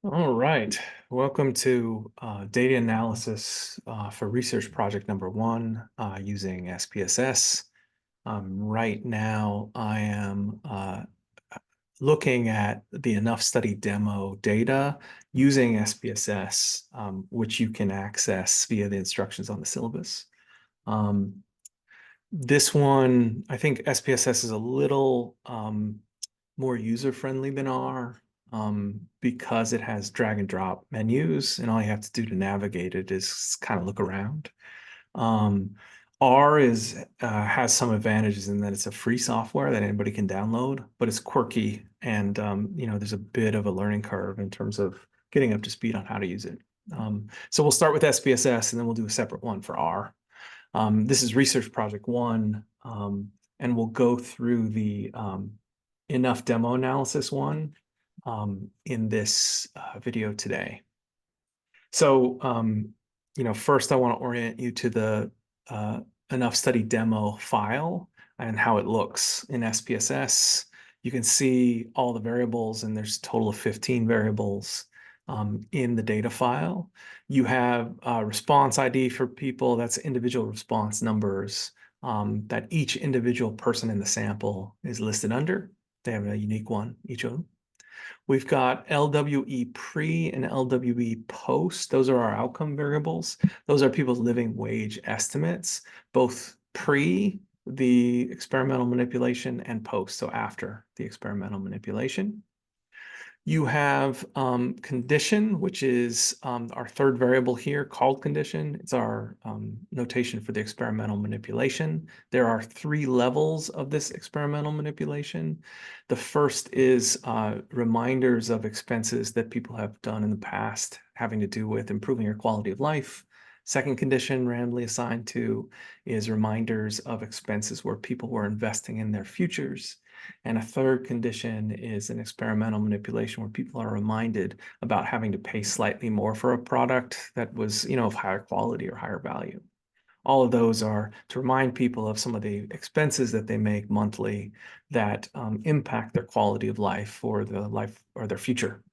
All right. Welcome to data analysis for research project number one using SPSS. Right now, I am looking at the Enough Study demo data using SPSS, which you can access via the instructions on the syllabus. This one, I think SPSS is a little more user-friendly than R because it has drag and drop menus, and all you have to do to navigate it is kind of look around. Um, R has some advantages in that it's a free software that anybody can download, but it's quirky, and there's a bit of a learning curve in terms of getting up to speed on how to use it. So we'll start with SPSS, and then we'll do a separate one for R. This is research project one, and we'll go through the enough demo analysis one in this video today. So, first I want to orient you to the enough study demo file and how it looks in SPSS. You can see all the variables, and there's a total of 15 variables in the data file. You have a response ID for people, that's individual response numbers that each individual person in the sample is listed under. They have a unique one, each of them. We've got LWE pre and LWE post. Those are our outcome variables. Those are people's living wage estimates, both pre the experimental manipulation and post, so after the experimental manipulation. You have condition, which is our third variable here called condition. It's our notation for the experimental manipulation. There are 3 levels of this experimental manipulation. The first is reminders of expenses that people have done in the past having to do with improving your quality of life. Second condition, randomly assigned to, is reminders of expenses where people were investing in their futures. And a third condition is an experimental manipulation where people are reminded about having to pay slightly more for a product that was, of higher quality or higher value. All of those are to remind people of some of the expenses that they make monthly that impact their quality of life or their future.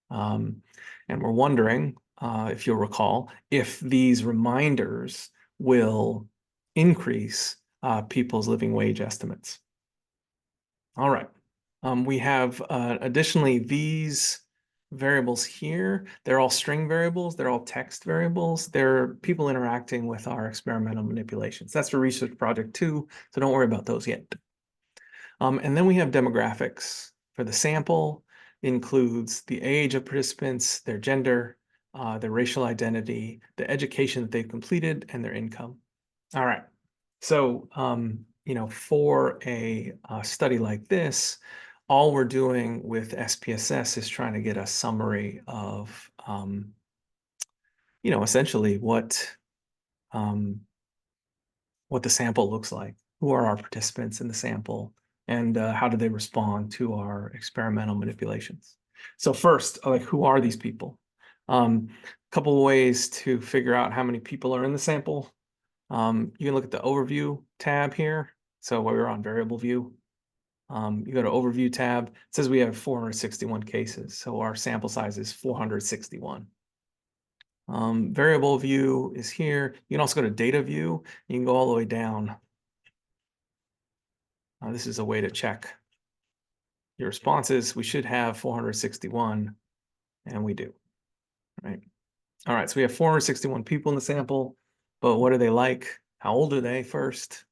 And we're wondering, if you'll recall, if these reminders will increase people's living wage estimates. All right. We have additionally these variables here. They're all string variables. They're all text variables. They're people interacting with our experimental manipulations. That's for research project 2, so don't worry about those yet. And then we have demographics for the sample. It includes the age of participants, their gender, their racial identity, the education that they've completed, and their income. All right. So, for a study like this, all we're doing with SPSS is trying to get a summary of, essentially what the sample looks like. Who are our participants in the sample, and how do they respond to our experimental manipulations? So first, who are these people? A couple of ways to figure out how many people are in the sample. You can look at the overview tab here. So we're on variable view. You go to overview tab. It says we have 461 cases. So our sample size is 461. Variable view is here. You can also go to data view. You can go all the way down. This is a way to check your responses. We should have 461, and we do, right? All right, so we have 461 people in the sample, but what are they like? How old are they first?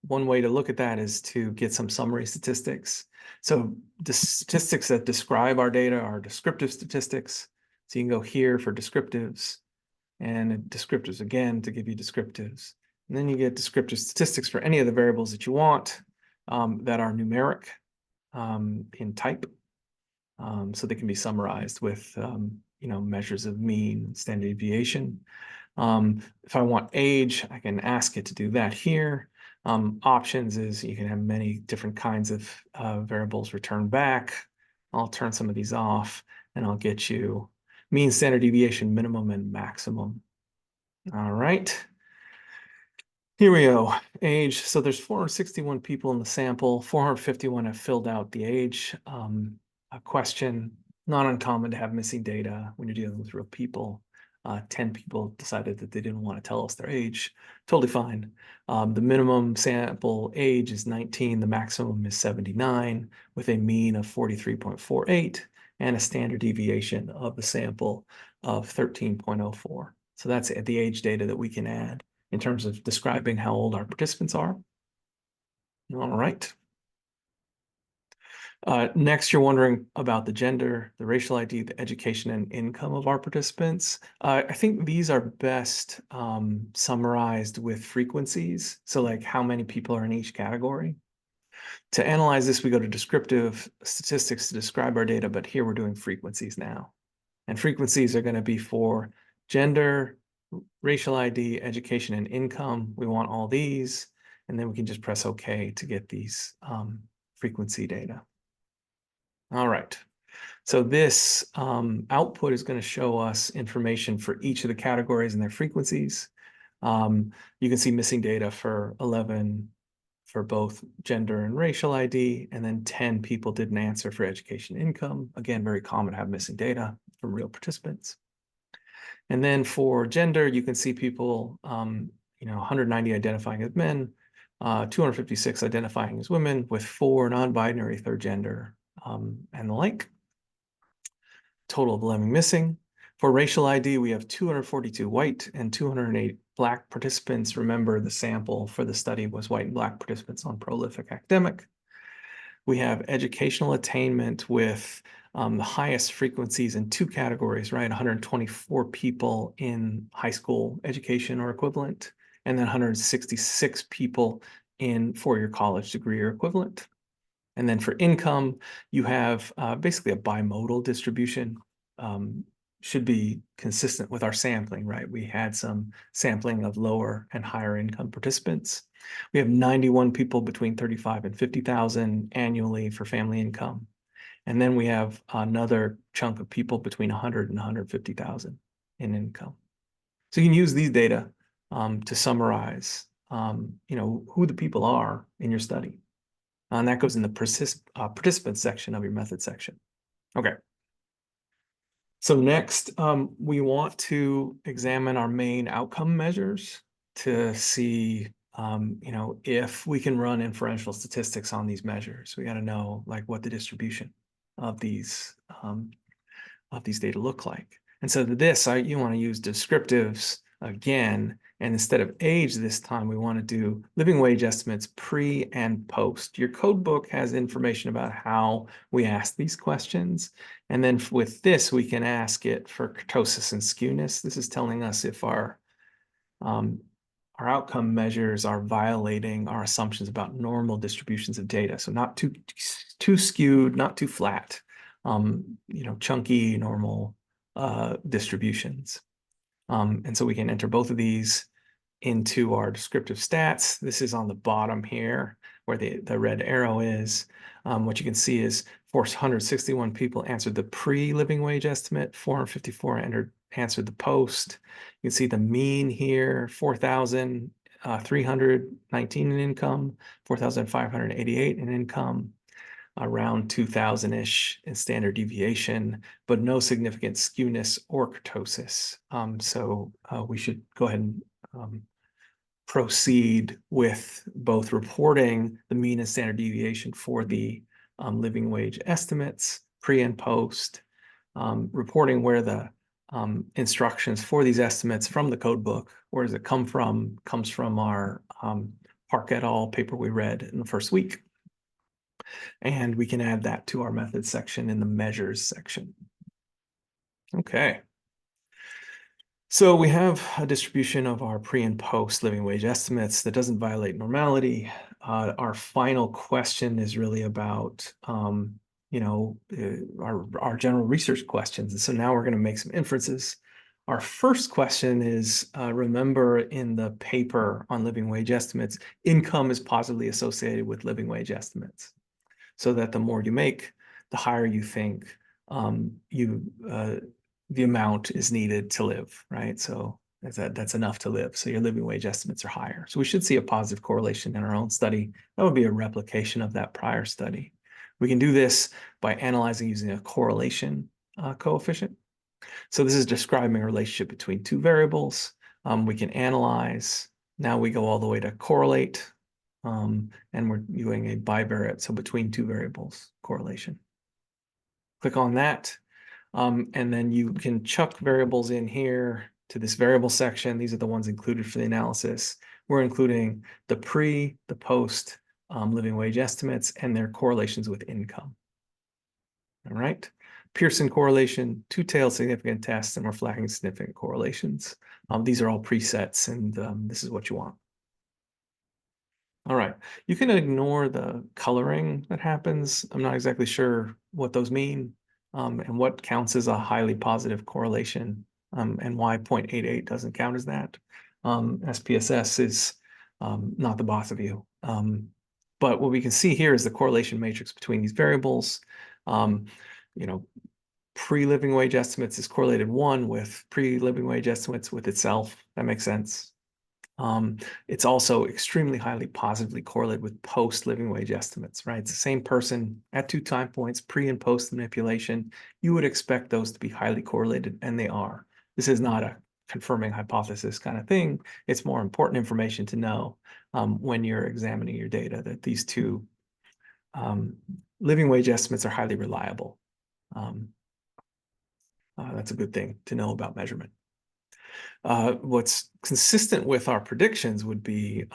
One way to look at that is to get some summary statistics. So the statistics that describe our data are descriptive statistics. So you can go here for descriptives, and descriptives again to give you descriptives. And then you get descriptive statistics for any of the variables that you want that are numeric in type. So they can be summarized with measures of mean, standard deviation. If I want age, I can ask it to do that here. Options is you can have many different kinds of variables returned back. I'll turn some of these off, and I'll get you mean, standard deviation, minimum, and maximum. All right. Here we go. Age. So there's 461 people in the sample. 451 have filled out the age question. Not uncommon to have missing data when you're dealing with real people. 10 people decided that they didn't want to tell us their age. Totally fine. The minimum sample age is 19. The maximum is 79 with a mean of 43.48 and a standard deviation of the sample of 13.04. So that's the age data that we can add in terms of describing how old our participants are. All right. Next, you're wondering about the gender, the racial ID, the education and income of our participants. I think these are best summarized with frequencies. So like how many people are in each category. To analyze this, we go to descriptive statistics to describe our data, but here we're doing frequencies now. And frequencies are going to be for gender, racial ID, education and income. We want all these, and then we can just press OK to get these frequency data. All right. So this output is going to show us information for each of the categories and their frequencies. You can see missing data for 11 for both gender and racial ID, and then 10 people didn't answer for education income. Again, very common to have missing data from real participants. And then for gender, you can see people, 190 identifying as men, 256 identifying as women, with 4 non-binary third gender and the like. Total of 11 missing. For racial ID, we have 242 white and 208 Black participants. Remember, the sample for the study was white and Black participants on prolific academic. We have educational attainment with the highest frequencies in 2 categories, right? 124 people in high school education or equivalent, and then 166 people in 4-year college degree or equivalent. And then for income, you have basically a bimodal distribution. Should be consistent with our sampling, right? We had some sampling of lower and higher income participants. We have 91 people between 35 and 50,000 annually for family income. And then we have another chunk of people between 100 and 150,000 in income. So you can use these data to summarize, who the people are in your study. And that goes in the participant section of your method section. Okay. So next, we want to examine our main outcome measures to see, if we can run inferential statistics on these measures. We got to know like what the distribution of these data look like. And so to this, you want to use descriptives again. And instead of age this time, we want to do living wage estimates pre and post. Your code book has information about how we ask these questions. And then with this, we can ask it for kurtosis and skewness. This is telling us if our outcome measures are violating our assumptions about normal distributions of data. So not too skewed, not too flat, chunky, normal distributions. And so we can enter both of these into our descriptive stats. This is on the bottom here where the red arrow is. What you can see is 461 people answered the pre-living wage estimate, 454 answered the post. You can see the mean here, 4,319 in income, 4,588 in income, around 2,000-ish in standard deviation, but no significant skewness or kurtosis. So we should go ahead and proceed with both reporting the mean and standard deviation for the living wage estimates, pre and post, reporting where the instructions for these estimates from the code book, where does it come from? Comes from our Park et al. Paper we read in the first week. And we can add that to our methods section in the measures section. Okay. So we have a distribution of our pre and post living wage estimates that doesn't violate normality. Our final question is really about, our general research questions. And so now we're going to make some inferences. Our first question is, remember in the paper on living wage estimates, income is positively associated with living wage estimates. So that the more you make, the higher you think the amount is needed to live, right? So that's enough to live. So your living wage estimates are higher. So we should see a positive correlation in our own study. That would be a replication of that prior study. We can do this by analyzing using a correlation coefficient. So this is describing a relationship between two variables. We can analyze. Now we go all the way to correlate, and we're doing a bivariate, so between two variables correlation. Click on that, and then you can chuck variables in here to this variable section. These are the ones included for the analysis. We're including the pre, the post living wage estimates and their correlations with income. All right. Pearson correlation, two-tailed significant tests, and we're flagging significant correlations. These are all presets, and this is what you want. All right. You can ignore the coloring that happens. I'm not exactly sure what those mean, and what counts as a highly positive correlation, and why 0.88 doesn't count as that. SPSS is not the boss of you. But what we can see here is the correlation matrix between these variables. You know, pre-living wage estimates is correlated 1 with pre-living wage estimates with itself. That makes sense. It's also extremely highly positively correlated with post-living wage estimates, right? It's the same person at 2 time points, pre and post manipulation. You would expect those to be highly correlated, and they are. This is not a confirming hypothesis kind of thing. It's more important information to know when you're examining your data, that these two living wage estimates are highly reliable. That's a good thing to know about measurement. What's consistent with our predictions would be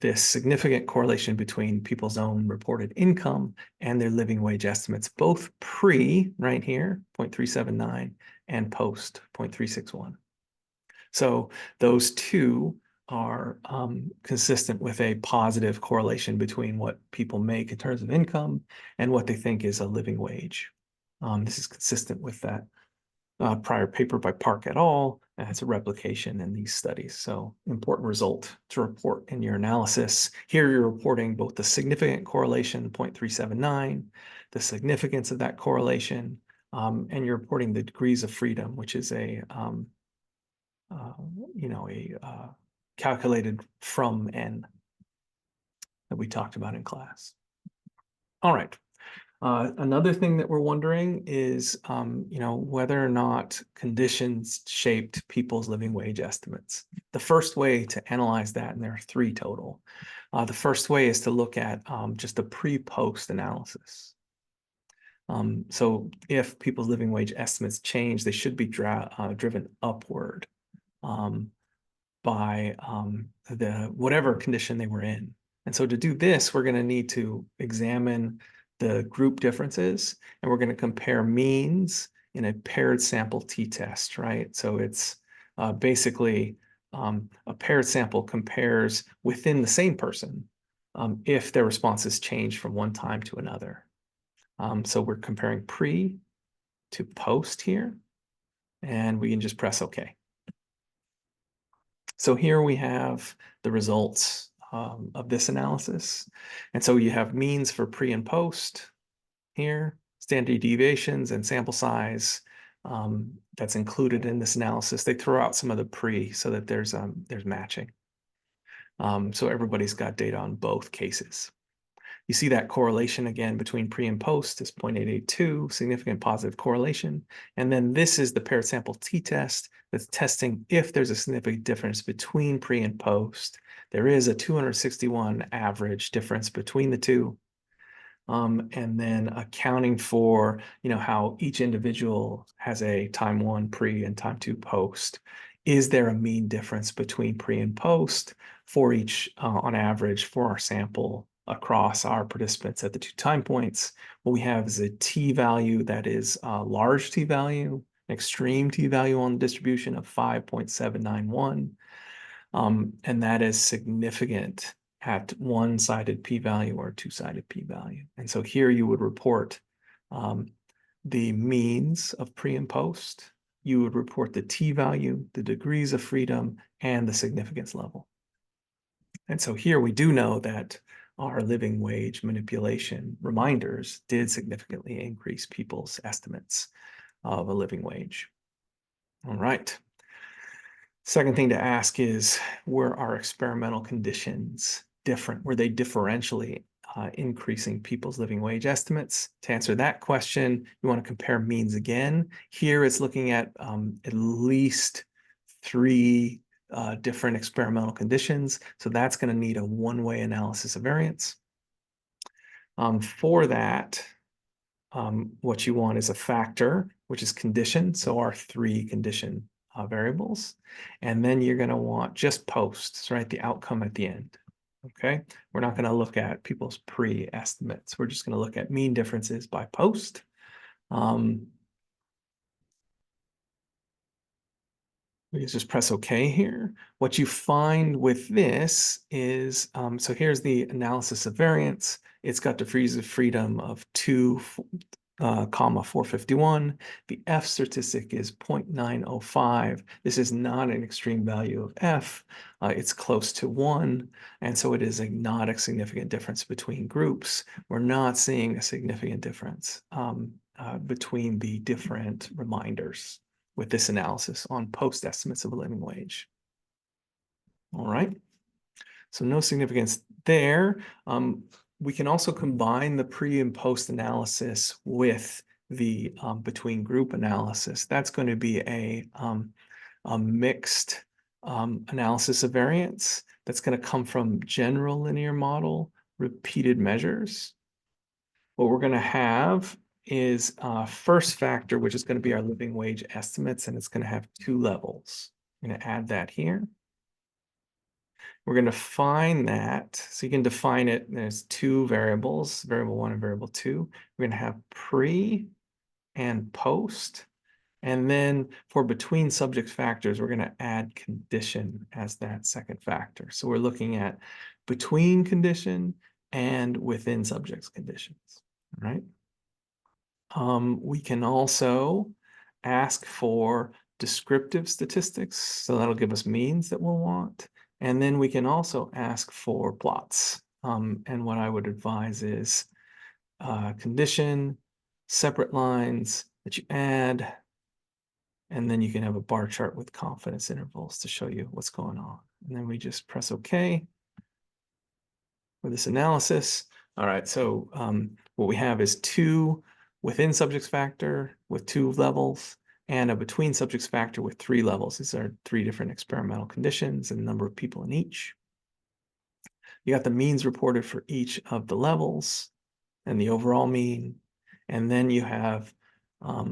this significant correlation between people's own reported income and their living wage estimates, both pre, right here, 0.379, and post, 0.361. So those two are consistent with a positive correlation between what people make in terms of income and what they think is a living wage. This is consistent with that prior paper by Park et al. And it's a replication in these studies. So important result to report in your analysis. Here you're reporting both the significant correlation, 0.379, the significance of that correlation, and you're reporting the degrees of freedom, which is a calculated from N that we talked about in class. All right. Another thing that we're wondering is, whether or not conditions shaped people's living wage estimates. The first way to analyze that, and there are 3 total, the first way is to look at just a pre-post analysis. So if people's living wage estimates change, they should be driven upward by the whatever condition they were in. And so to do this, we're going to need to examine the group differences, and we're going to compare means in a paired sample t-test, right? So it's basically a paired sample compares within the same person if their responses change from one time to another. So we're comparing pre to post here, and we can just press OK. So here we have the results of this analysis. And so you have means for pre and post here, standard deviations and sample size that's included in this analysis. They throw out some of the pre so that there's matching. So everybody's got data on both cases. You see that correlation again between pre and post is 0.882, significant positive correlation. And then this is the paired sample t-test that's testing if there's a significant difference between pre and post. There is a 261 average difference between the two. And then accounting for, how each individual has a time 1 pre and time 2 post. Is there a mean difference between pre and post for each, on average, for our sample across our participants at the 2 time points? What we have is a t-value that is a large t-value, an extreme t-value on the distribution of 5.791. And that is significant at one-sided p-value or two-sided p-value. And so here you would report the means of pre and post. You would report the t-value, the degrees of freedom, and the significance level. And so here we do know that our living wage manipulation reminders did significantly increase people's estimates of a living wage. All right. Second thing to ask is, were our experimental conditions different? Were they differentially increasing people's living wage estimates. To answer that question, you want to compare means again. Here it's looking at least 3 different experimental conditions. So that's going to need a one-way analysis of variance. For that, what you want is a factor, which is condition. So our 3 condition variables. And then you're going to want just posts, right? The outcome at the end. Okay. We're not going to look at people's pre-estimates. We're just going to look at mean differences by post. We can just press OK here. What you find with this is, so here's the analysis of variance. It's got degrees of freedom of 2, 451. The F statistic is 0.905. This is not an extreme value of F. It's close to 1. And so it is not a significant difference between groups. We're not seeing a significant difference between the different reminders with this analysis on post estimates of a living wage. All right. So no significance there. We can also combine the pre and post analysis with the between group analysis. That's going to be a mixed analysis of variance that's going to come from general linear model, repeated measures. What we're going to have is first factor, which is going to be our living wage estimates, and it's going to have 2 levels. I'm going to add that here. We're going to find that, so you can define it, there's 2 variables, variable 1 and variable 2. We're going to have pre and post. And then for between subject factors, we're going to add condition as that second factor. So we're looking at between condition and within subjects conditions, right? We can also ask for descriptive statistics. So that'll give us means that we'll want. And then we can also ask for plots. And what I would advise is condition, separate lines that you add, and then you can have a bar chart with confidence intervals to show you what's going on. And then we just press OK for this analysis. All right, so what we have is 2 within subjects factor with 2 levels, and a between subjects factor with 3 levels. These are 3 different experimental conditions and the number of people in each. You got the means reported for each of the levels and the overall mean. And then you have a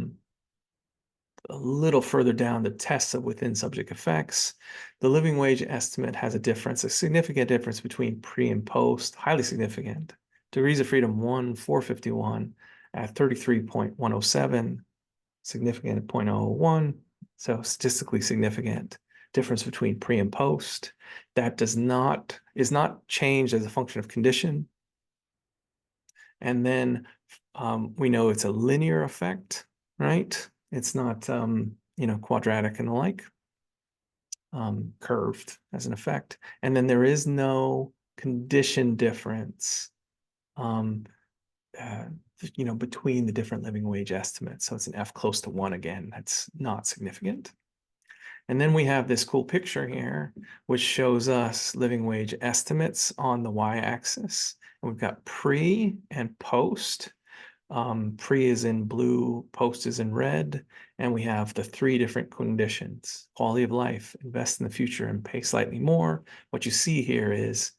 little further down the tests of within subject effects. The living wage estimate has a difference, a significant difference between pre and post, highly significant. Degrees of freedom 1, 451 at 33.107, significant at 0.001. So statistically significant difference between pre and post. That is not changed as a function of condition. And then we know it's a linear effect, right? It's not, quadratic and the like, curved as an effect. And then there is no condition difference, between the different living wage estimates. So it's an F close to 1 again. That's not significant. And then we have this cool picture here, which shows us living wage estimates on the y-axis. And we've got pre and post. Pre is in blue, post is in red, and we have the 3 different conditions: quality of life, invest in the future, and pay slightly more. What you see here is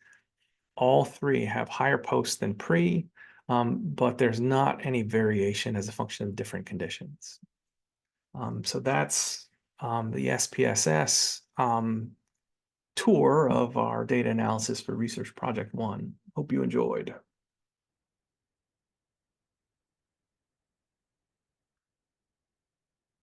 all 3 have higher post than pre, but there's not any variation as a function of different conditions. So that's the SPSS tour of our data analysis for Research Project 1. Hope you enjoyed.